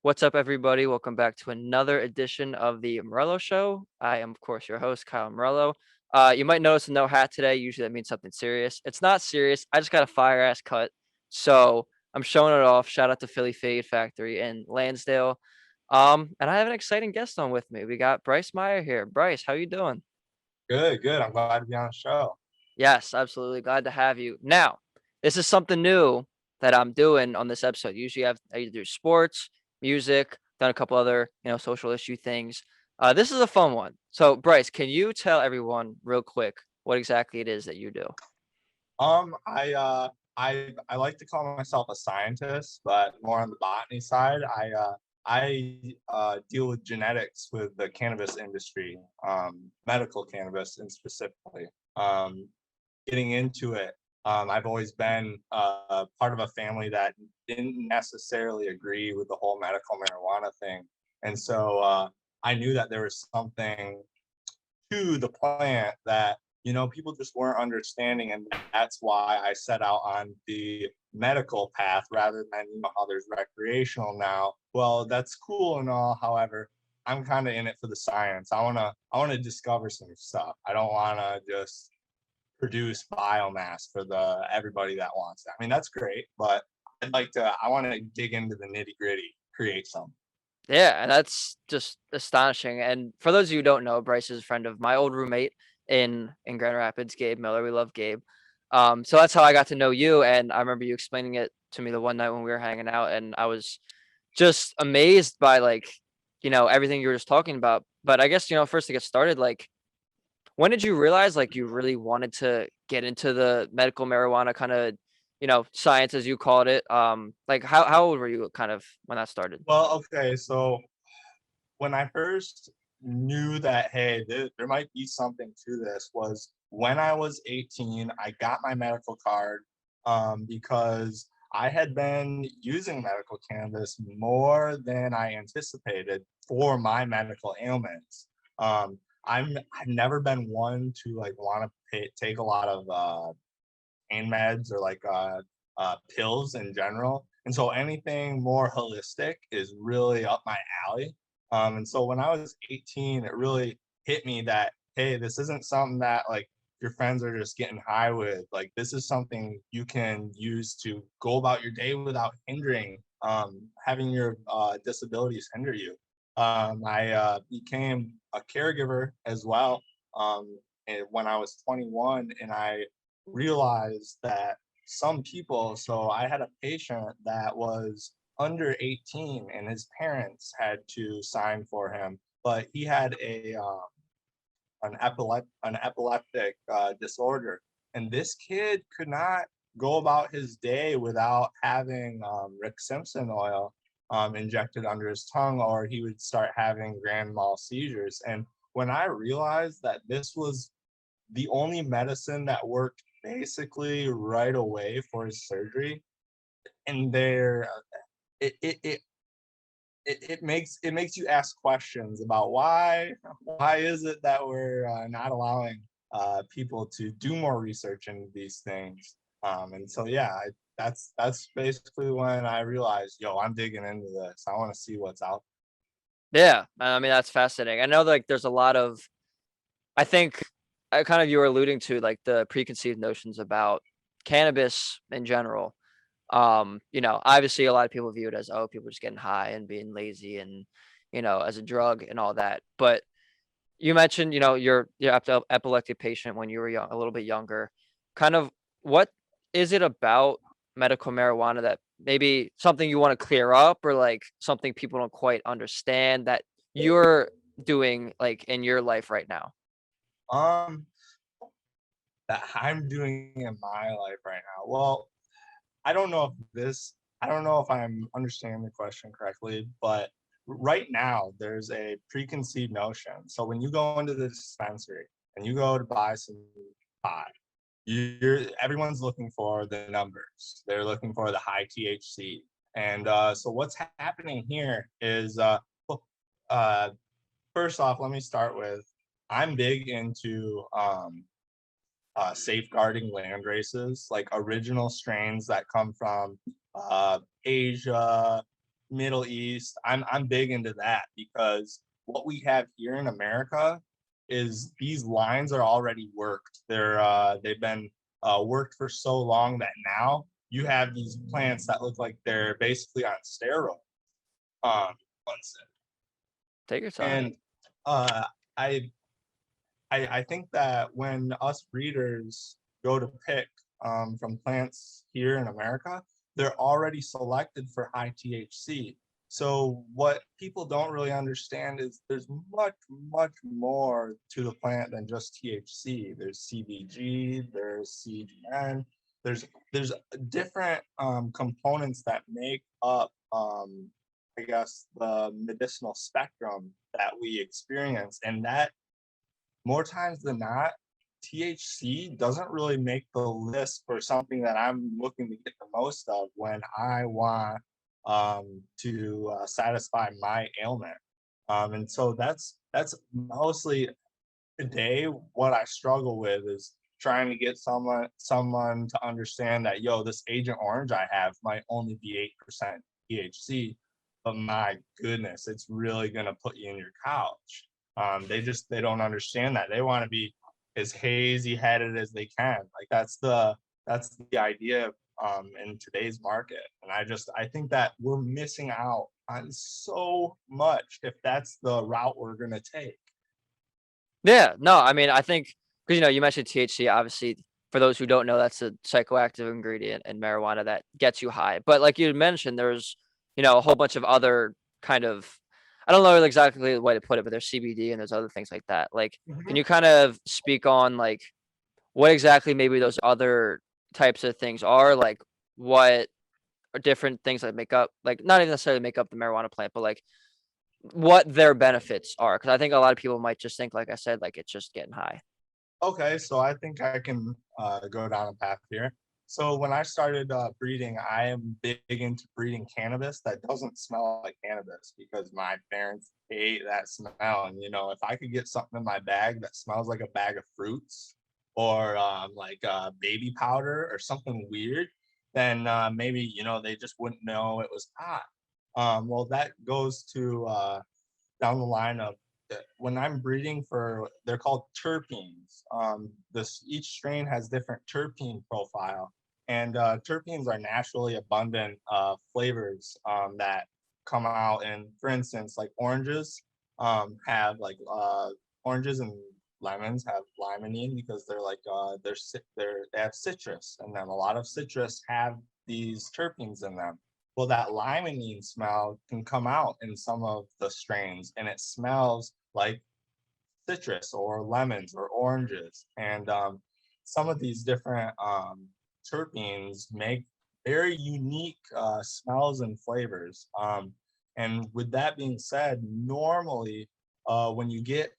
What's up, everybody? Welcome back to another edition of the Morello Show. I am, of course, your host, Kyle Morello. You might notice a no hat today. Usually that means something serious. It's not serious. I just got a fire ass cut. So I'm showing it off. Shout out to Philly Fade Factory in Lansdale. And I have an exciting guest on with me. We got Bryce Meyer here. Bryce, how you doing? Good, good. I'm glad to be on the show. Yes, absolutely. Glad to have you. Now, this is something new that I'm doing on this episode. Usually I either do sports, music, done a couple other, social issue things. This is a fun one. So, Bryce, can you tell everyone real quick what exactly it is that you do? I like to call myself a scientist, but more on the botany side. I deal with genetics with the cannabis industry, medical cannabis and specifically. Um, Getting into it, I've always been part of a family that didn't necessarily agree with the whole medical marijuana thing, and so I knew that there was something to the plant that people just weren't understanding, and that's why I set out on the medical path rather than how there's recreational now. Well, that's cool and all. However, I'm kind of in it for the science. I want to discover some stuff. I don't want to just produce biomass for the everybody that wants that. I mean, that's great, but I want to dig into the nitty gritty, create some. Yeah, and that's just astonishing. And for those of you who don't know, Bryce is a friend of my old roommate in Grand Rapids, Gabe Miller. We love Gabe. So that's how I got to know you. And I remember you explaining it to me the one night when we were hanging out, and I was just amazed by everything you were just talking about. But I guess, first to get started, when did you realize you really wanted to get into the medical marijuana kind of, science as you called it? How old were you kind of when that started? Well, okay, so when I first knew that, hey, there might be something to this, was when I was 18. I got my medical card because I had been using medical cannabis more than I anticipated for my medical ailments. I've never been one to want to take a lot of pain meds or pills in general. And so anything more holistic is really up my alley. And so when I was 18, it really hit me that, hey, this isn't something that your friends are just getting high with. Like, this is something you can use to go about your day without hindering, having your disabilities hinder you. I became a caregiver as well when I was 21, and I realized that some people, so I had a patient that was under 18 and his parents had to sign for him, but he had an epileptic disorder, and this kid could not go about his day without having Rick Simpson oil injected under his tongue, or he would start having grand mal seizures. And when I realized that this was the only medicine that worked basically right away for his surgery, and there it it, it it makes you ask questions about why is it that we're not allowing people to do more research into these things. And so yeah, that's basically when I realized, yo, I'm digging into this. I want to see what's out. Yeah, I mean, that's fascinating. I know there's a lot of, I think, kind of you were alluding to the preconceived notions about cannabis in general. Obviously a lot of people view it as, oh, people just getting high and being lazy and, as a drug and all that. But you mentioned, you're epileptic patient when you were young, a little bit younger. Kind of what is it about medical marijuana that maybe something you want to clear up, or something people don't quite understand that you're doing in your life right now? um that I'm doing in my life right now. Well, I don't know if I'm understanding the question correctly, but right now there's a preconceived notion. So when you go into the dispensary and you go to buy some pot, everyone's looking for the numbers. They're looking for the high THC. And so what's happening here is, well, uh, first off, let me start with, I'm big into safeguarding land races, like original strains that come from Asia, Middle East. I'm big into that because what we have here in America is these lines are already worked. They've been worked for so long that now you have these plants that look like they're basically on steroids. Um, one second. Take your time. And uh, I I think that when us breeders go to pick from plants here in America, they're already selected for high THC. So what people don't really understand is there's much, much more to the plant than just THC. There's CBG, there's CBN, there's different components that make up, I guess, the medicinal spectrum that we experience, and that more times than not, THC doesn't really make the list for something that I'm looking to get the most of when I want to satisfy my ailment. And so that's mostly today what I struggle with is trying to get someone to understand that, yo, this Agent Orange I have might only be 8% THC, but my goodness, it's really gonna put you in your couch. They don't understand that. They want to be as hazy headed as they can. Like that's the idea in today's market. And I think that we're missing out on so much if that's the route we're gonna take. Yeah, no, I mean, I think because you mentioned THC. Obviously, for those who don't know, that's a psychoactive ingredient in marijuana that gets you high. But like you mentioned, there's a whole bunch of other kind of I don't know exactly the way to put it, but there's CBD and there's other things like that. Like, can Mhm. you kind of speak on like what exactly maybe those other types of things are? Like, what are different things that make up like not even necessarily make up the marijuana plant, but like what their benefits are? Because I think a lot of people might just think, like I said, like it's just getting high. Okay, so I think I can go down a path here. So when I started breeding, I am big into breeding cannabis that doesn't smell like cannabis because my parents hate that smell. And if I could get something in my bag that smells like a bag of fruits or like baby powder or something weird, then maybe they just wouldn't know it was pot. Well, that goes to down the line of when I'm breeding for, they're called terpenes. This each strain has different terpene profile, and terpenes are naturally abundant flavors that come out. And for instance, like oranges have like oranges and lemons have limonene because they're like they have citrus in them. A lot of citrus have these terpenes in them. Well, that limonene smell can come out in some of the strains, and it smells like citrus or lemons or oranges. And some of these different terpenes make very unique smells and flavors. And with that being said, normally when you get,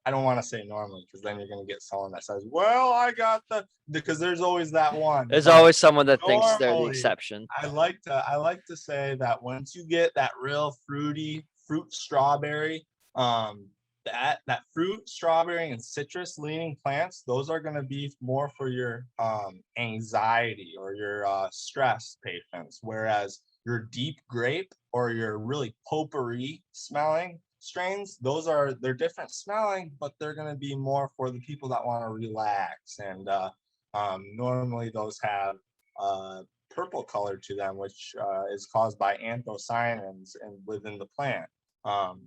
I don't want to say normally because then you're going to get someone that says, well, I got because there's always that one. There's But always someone that thinks they're the normally, exception. I like to say that once you get that real fruit strawberry, um, that fruit strawberry and citrus leaning plants, those are going to be more for your anxiety or your stress patients, whereas your deep grape or your really potpourri smelling strains, they're different smelling, but they're going to be more for the people that want to relax. And normally those have uh, purple color to them, which is caused by anthocyanins and within the plant. Um,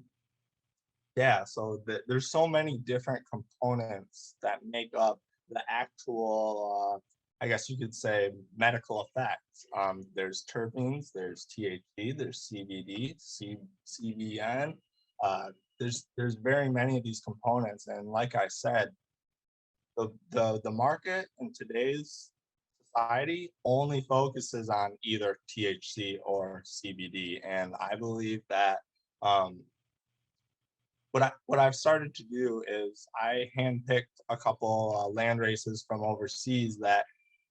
yeah, so there's so many different components that make up the actual, I guess you could say, medical effects. There's terpenes, there's THC, there's CBD, CBN. Uh, there's very many of these components, and like I said, the market in today's society only focuses on either THC or CBD, and I believe that um, what I've started to do is I handpicked a couple land races from overseas that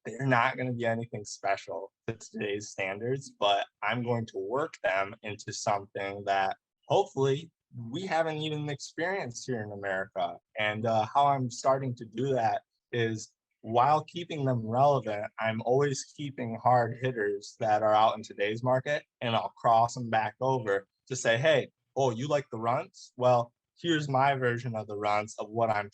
they're not going to be anything special to today's standards, but I'm going to work them into something that hopefully we haven't even experienced here in America. And how I'm starting to do that is while keeping them relevant, I'm always keeping hard hitters that are out in today's market, and I'll cross them back over to say, hey, oh, you like the runts? Well, here's my version of the runts of um, what I'm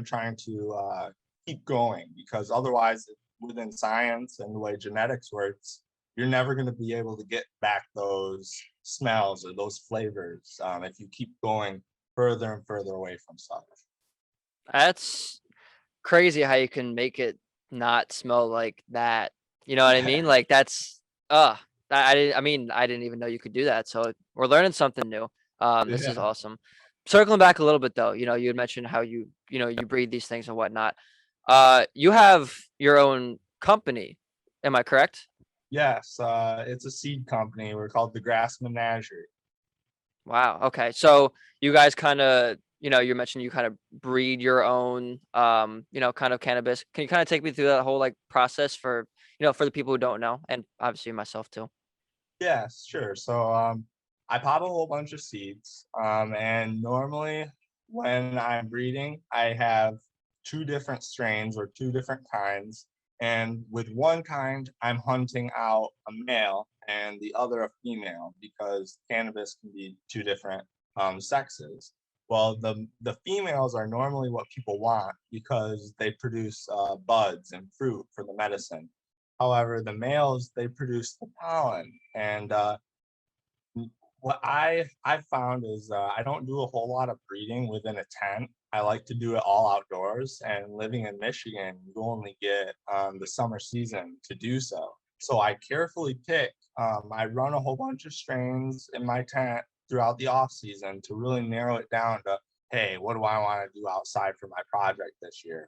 trying to keep going, because otherwise, within science and the way genetics works, you're never going to be able to get back those smells or those flavors if you keep going further and further away from stuff. That's crazy how you can make it not smell like that. You know what I Yeah, mean? Like that's uh I didn't I mean, I didn't even know you could do that. So we're learning something new. This is yeah, awesome. Circling back a little bit though, you had mentioned how you breed these things and whatnot. You have your own company. Am I correct? yes. It's a seed company. We're called the Grass Menagerie. Wow. Okay. So you guys kind of, you mentioned you kind of breed your own, kind of cannabis. Can you kind of take me through that whole like process for, for the people who don't know, and obviously myself too. Yes, sure. So I pop a whole bunch of seeds. And normally when I'm breeding, I have two different strains or two different kinds. And with one kind, I'm hunting out a male and the other a female, because cannabis can be two different sexes. Well, the females are normally what people want because they produce buds and fruit for the medicine. However, the males, they produce the pollen. And what I found is I don't do a whole lot of breeding within a tent. I like to do it all outdoors. And living in Michigan, you only get the summer season to do so. So I carefully pick. I run a whole bunch of strains in my tent throughout the off season to really narrow it down to, hey, what do I want to do outside for my project this year?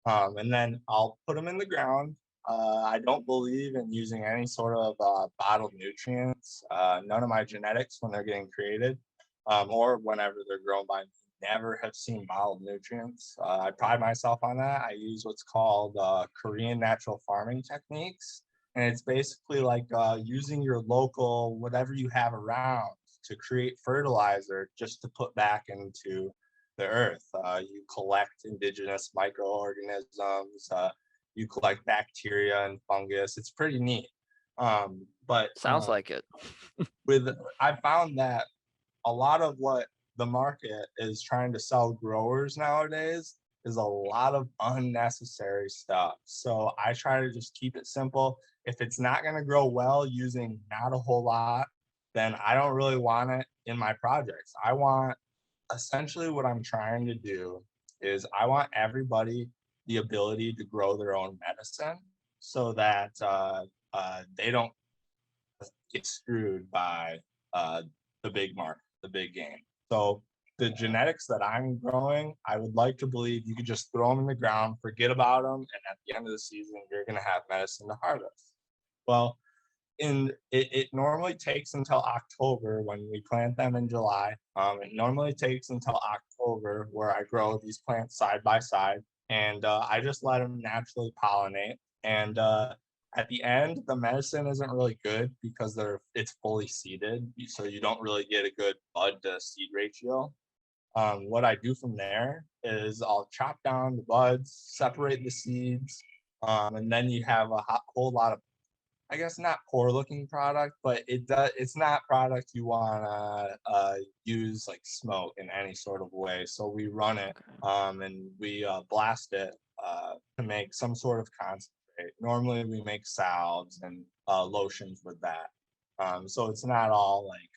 And then I'll put them in the ground. I don't believe in using any sort of bottled nutrients. None of my genetics, when they're getting created, or whenever they're grown by me, never have seen bottled nutrients. I pride myself on that. I use what's called Korean natural farming techniques. And it's basically like using your local, whatever you have around, to create fertilizer just to put back into the earth. You collect indigenous microorganisms. You collect bacteria and fungus. It's pretty neat. But Sounds like it. with I found that a lot of what the market is trying to sell growers nowadays is a lot of unnecessary stuff. So I try to just keep it simple. If it's not going to grow well using not a whole lot, then I don't really want it in my projects. I want essentially what I'm trying to do is I want everybody the ability to grow their own medicine so that they don't get screwed by uh, the big market, the big game. So the genetics that I'm growing, I would like to believe you could just throw them in the ground, forget about them, and at the end of the season, you're going to have medicine to harvest. Well, it normally takes until October when we plant them in July. It normally takes until October where I grow these plants side by side, and I just let them naturally pollinate. And at the end, the medicine isn't really good because it's fully seeded, so you don't really get a good bud to seed ratio. What I do from there is I'll chop down the buds, separate the seeds, and then you have a whole lot of, I guess, not poor looking product, but it's not product you wanna use like smoke in any sort of way. So we run it Okay. and we blast it to make some sort of concentrate. Normally we make salves and lotions with that. So it's not all like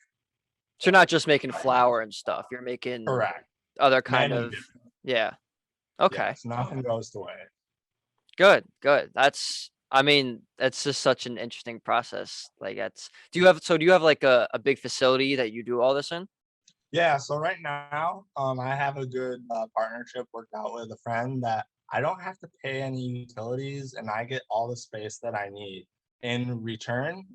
So you're not just making flour and stuff. You're making correct. other kind Many of, different. yeah. Okay. Yes, nothing goes to waste. Good. Good. I mean, it's just such an interesting process. Like do you have like a big facility that you do all this in? Yeah, so right now, I have a good partnership worked out with a friend that I don't have to pay any utilities and I get all the space that I need. In return,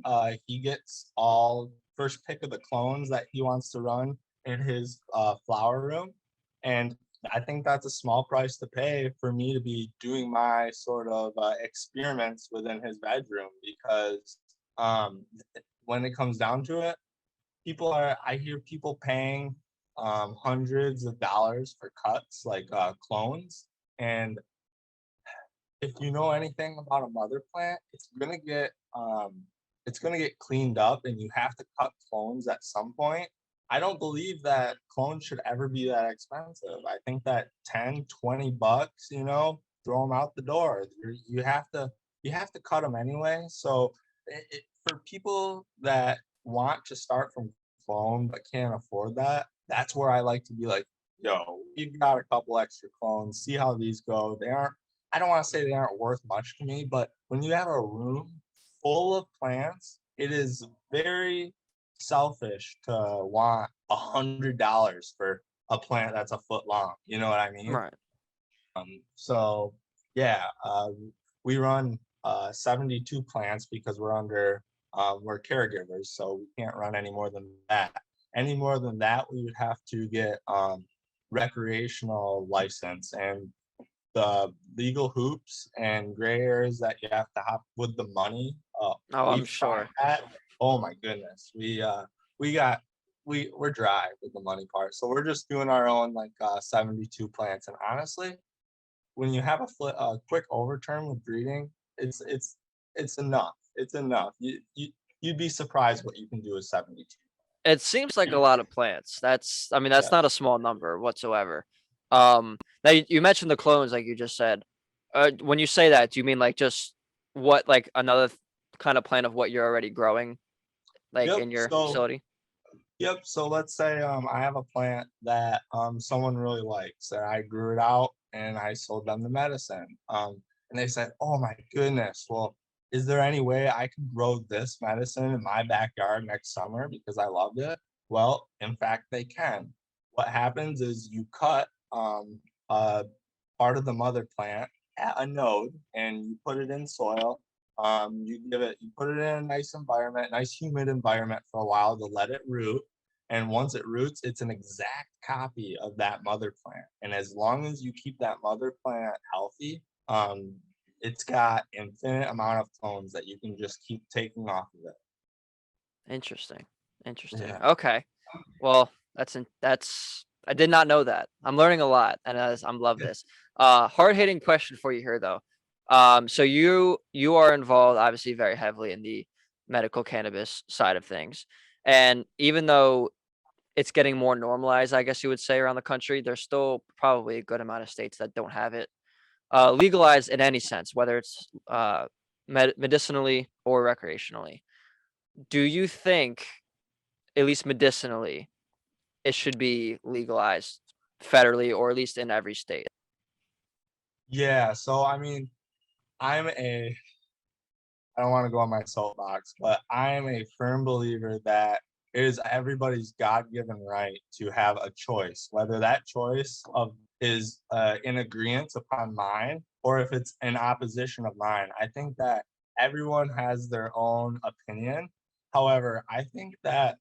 he gets all first pick of the clones that he wants to run in his flower room. And I think that's a small price to pay for me to be doing my sort of experiments within his bedroom because um, when it comes down to it, I hear people paying hundreds of dollars for cuts like clones, And if you know anything about a mother plant, it's gonna get cleaned up and you have to cut clones at some point. I don't believe that clones should ever be that expensive. I think that 10, $20, throw them out the door. You have to cut them anyway. So for people that want to start from clone but can't afford that, that's where I like to be like, yo, you've got a couple extra clones, see how these go. I don't want to say they aren't worth much to me, but when you have a room full of plants, it is very selfish to want $100 for a plant that's a foot long. You know what I mean? Right. So yeah, we run 72 plants because we're caregivers, so we can't run any more than that. Any more than that, we would have to get recreational license, and the legal hoops and gray areas that you have to hop with the money. Oh, I'm We've tried sure. that. Oh my goodness. We got we're dry with the money part. So we're just doing our own 72 plants. And honestly, when you have a quick overturn with breeding, it's enough. It's enough. You'd be surprised what you can do with 72. It seems like a lot of plants. I mean, that's Yeah. not a small number whatsoever. Now you mentioned the clones, like you just said. When you say that, do you mean like just what, like another kind of plant of what you're already growing, like Yep. in your So facility? Yep. So let's say I have a plant that someone really likes, and I grew it out and I sold them the medicine. And they said, "Oh my goodness, well, is there any way I can grow this medicine in my backyard next summer because I loved it?" Well, in fact, they can. What happens is you cut a part of the mother plant at a node and you put it in soil. You put it in a nice environment, nice humid environment for a while to let it root. And once it roots, it's an exact copy of that mother plant. And as long as you keep that mother plant healthy, it's got infinite amount of clones that you can just keep taking off of it. Interesting. Interesting. Yeah. Okay. Well, that's I did not know that. I'm learning a lot, and I'm love this. Hard hitting question for you here though. So you are involved obviously very heavily in the medical cannabis side of things, and even though it's getting more normalized, I guess you would say around the country, there's still probably a good amount of states that don't have it legalized in any sense, whether it's medicinally or recreationally. Do you think, at least medicinally, it should be legalized federally or at least in every state? Yeah. So I mean, I'm a I don't want to go on my soapbox, but I am a firm believer that it is everybody's God-given right to have a choice, whether that choice of is in agreement upon mine or if it's in opposition of mine. I think that everyone has their own opinion. However, I think that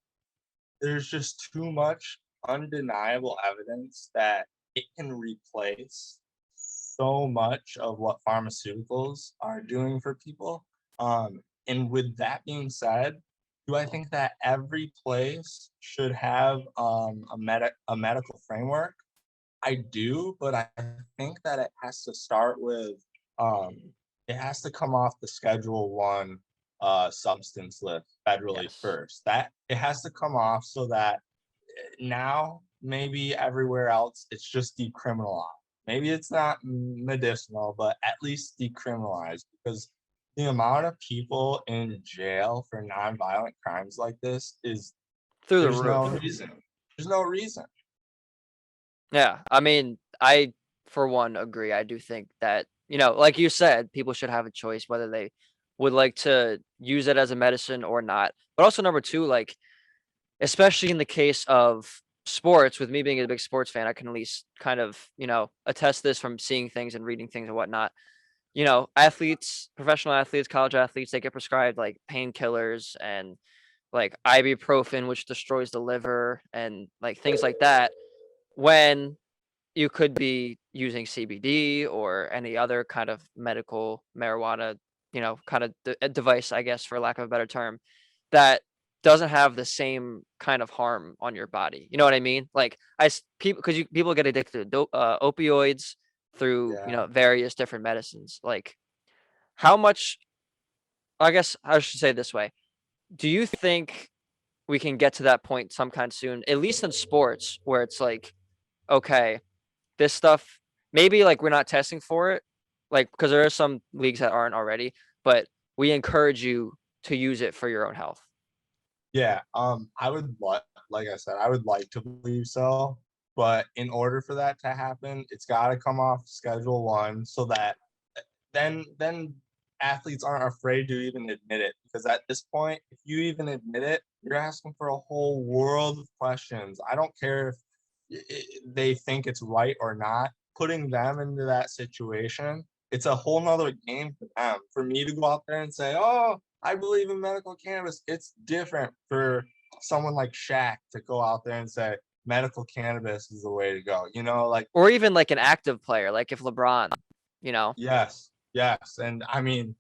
there's just too much undeniable evidence that it can replace so much of what pharmaceuticals are doing for people. And with that being said, do I think that every place should have a medical framework? I do, but I think that it has to start with um, it has to come off the Schedule 1 substance list federally Yes. first. That it has to come off so that now maybe everywhere else it's just decriminalized. Maybe it's not medicinal, but at least decriminalized because the amount of people in jail for nonviolent crimes like this is Through the there's no roof. reason. There's no reason. Yeah. I mean, I, for one, agree. I do think that, like you said, people should have a choice whether they would like to use it as a medicine or not. But also, number two, like, especially in the case of sports, with me being a big sports fan, I can at least kind of, attest this from seeing things and reading things and whatnot. Athletes, professional athletes, college athletes, they get prescribed like painkillers and like ibuprofen, which destroys the liver and like things like that, when you could be using CBD or any other kind of medical marijuana, kind of device, I guess, for lack of a better term, that doesn't have the same kind of harm on your body. You know what I mean? Like people, because people get addicted to opioids, through, Yeah. various different medicines. Like, how much, I guess I should say it this way. Do you think we can get to that point sometime soon, at least in sports, where it's like, okay, this stuff, maybe like we're not testing for it, like, because there are some leagues that aren't already, but we encourage you to use it for your own health. Yeah, I would like I said, I would like to believe so, but in order for that to happen, it's got to come off Schedule One, so that then athletes aren't afraid to even admit it. Because at this point, if you even admit it, you're asking for a whole world of questions. I don't care if they think it's right or not. Putting them into that situation, it's a whole nother game for them. For me to go out there and say, "Oh, I believe in medical cannabis," it's different for someone like Shaq to go out there and say medical cannabis is the way to go. Like, Or even like an active player, like if LeBron, you know. yes, yes, and I mean,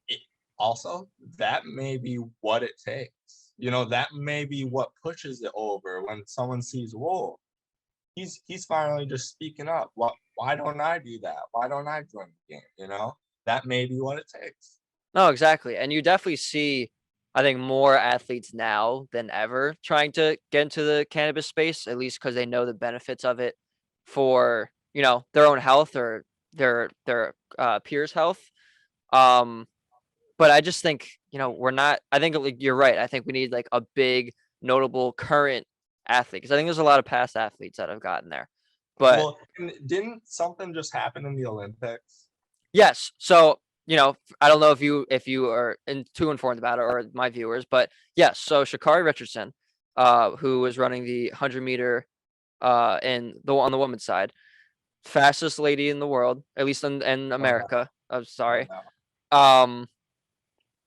it, also that may be what it takes. That may be what pushes it over when someone sees, whoa, he's finally just speaking up. Why don't I do that? Why don't I join the game? That may be what it takes. No, exactly. And you definitely see, I think, more athletes now than ever trying to get into the cannabis space, at least because they know the benefits of it for, their own health or their peers' health. Um, but I just think, we're not. I think like, you're right. I think we need like a big, notable current athlete because I think there's a lot of past athletes that have gotten there. But Well, didn't something just happen in the Olympics? yes. So, I don't know if you are too informed about it or my viewers, but yes. So Sha'Carri Richardson, who was running the 100-meter on the women's side, fastest lady in the world, at least in No doubt, America. I'm no sorry. doubt. Um,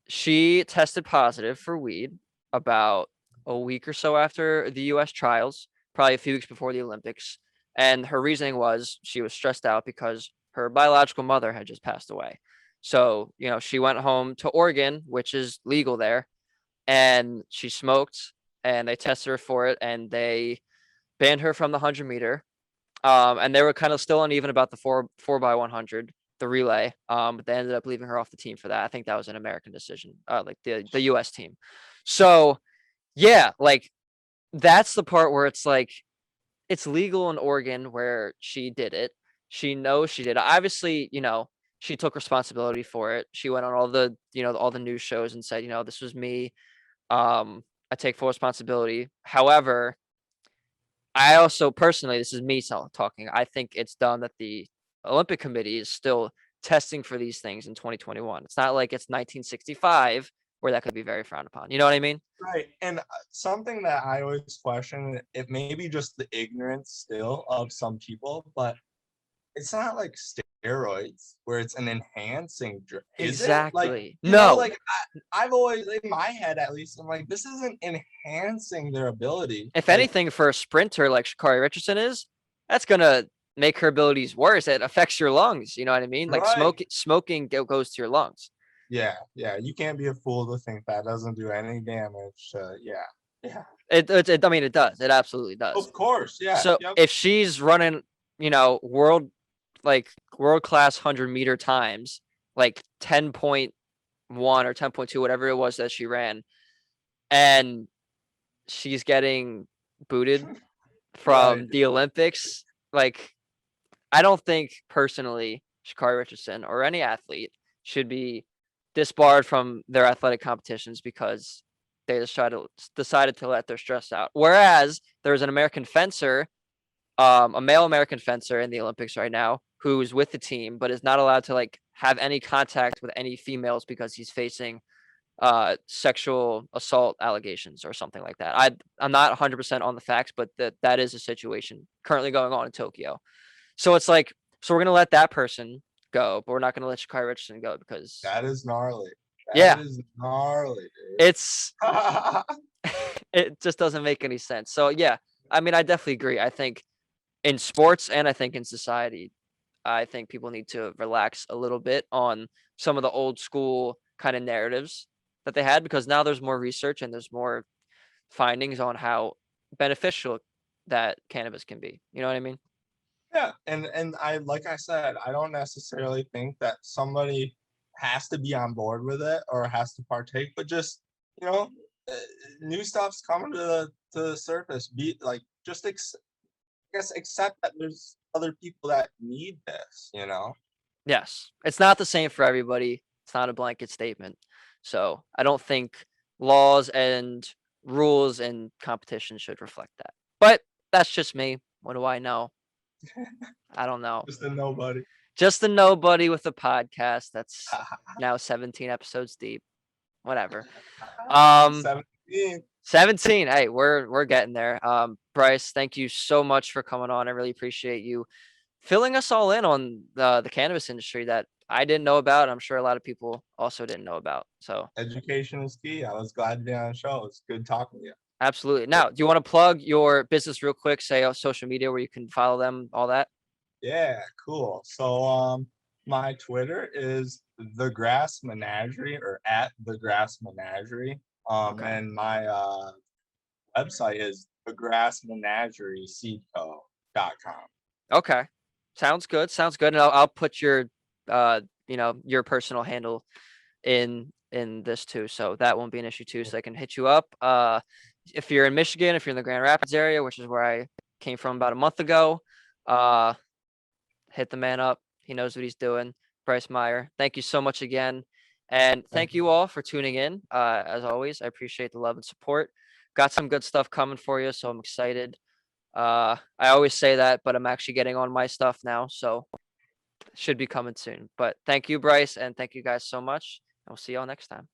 she tested positive for weed about a week or so after the U.S. trials, probably a few weeks before the Olympics. And her reasoning was she was stressed out because her biological mother had just passed away. So, she went home to Oregon, which is legal there, and she smoked, and they tested her for it, and they banned her from the 100-meter. And they were kind of still uneven about the four by 100, the relay. But they ended up leaving her off the team for that. I think that was an American decision, like the U.S. team. So yeah, like that's the part where it's like it's legal in Oregon where she did it. She knows she did it. Obviously, she took responsibility for it. She went on all the news shows and said, this was me. I take full responsibility. However, I also personally, this is me talking. I think it's dumb that the Olympic Committee is still testing for these things in 2021. It's not like it's 1965 where that could be very frowned upon. You know what I mean? Right. And something that I always question, it may be just the ignorance still of some people, but it's not like steroids where it's an enhancing drug, is it? Like, Exactly. No. like I've always, in my head at least, I'm like, this isn't enhancing their ability. If Like, anything, for a sprinter like Sha'Carri Richardson that's gonna make her abilities worse. It affects your lungs. You know what I mean? Like right. smoking goes to your lungs. Yeah, yeah. You can't be a fool to think that doesn't do any damage. Yeah, yeah. I mean, it does. It absolutely does. Of course, yeah. So Yep. if she's running, world class 100-meter times, like 10.1 or 10.2, whatever it was that she ran, and she's getting booted Right. from the Olympics, like I don't think personally Sha'Carri Richardson or any athlete should be disbarred from their athletic competitions because they decided to let their stress out. Whereas there's an American fencer, a male American fencer in the Olympics right now who's with the team but is not allowed to like have any contact with any females because he's facing sexual assault allegations or something like that. I'm not 100% on the facts, but that is a situation currently going on in Tokyo. So it's like, so we're gonna let that person go, but we're not gonna let Sha'Carri Richardson go because That is gnarly. That yeah, is gnarly, it's dude. it just doesn't make any sense. So yeah, I mean, I definitely agree. I think in sports and I think in society, I think people need to relax a little bit on some of the old school kind of narratives that they had because now there's more research and there's more findings on how beneficial that cannabis can be. You know what I mean? Yeah, and I like I said, I don't necessarily think that somebody has to be on board with it or has to partake, but just you know, uh, new stuff's coming to the surface. Be like, just I guess accept that there's other people that need this. You know. Yes, it's not the same for everybody. It's not a blanket statement. So I don't think laws and rules and competition should reflect that. But that's just me. What do I know? I don't know. Just a nobody. Just a nobody with a podcast that's now 17 episodes deep. Whatever. Um, 17. 17. Hey, we're getting there. Bryce, thank you so much for coming on. I really appreciate you filling us all in on the cannabis industry that I didn't know about. I'm sure a lot of people also didn't know about. So Education is key. I was glad to be on the show. It's good talking to you. absolutely. Now, do you want to plug your business real quick? Say social media where you can follow them, all that. Yeah, cool. So my Twitter is the Grass Menagerie or at the Grass Menagerie. Okay. And my website is thegrassmenagerieseedco.com. Okay. Sounds good. Sounds good. And I'll put your your personal handle in this too, so that won't be an issue too. So I can hit you up. If you're in Michigan, if you're in the Grand Rapids area, which is where I came from about a month ago, uh, hit the man up. He knows what he's doing. Bryce Meyer. Thank you so much again, and Thank thank you all for tuning in. As always, I appreciate the love and support. Got some good stuff coming for you, so I'm excited. I always say that, but I'm actually getting on my stuff now, so it should be coming soon. But thank you, Bryce, and thank you guys so much. And we'll see y'all next time.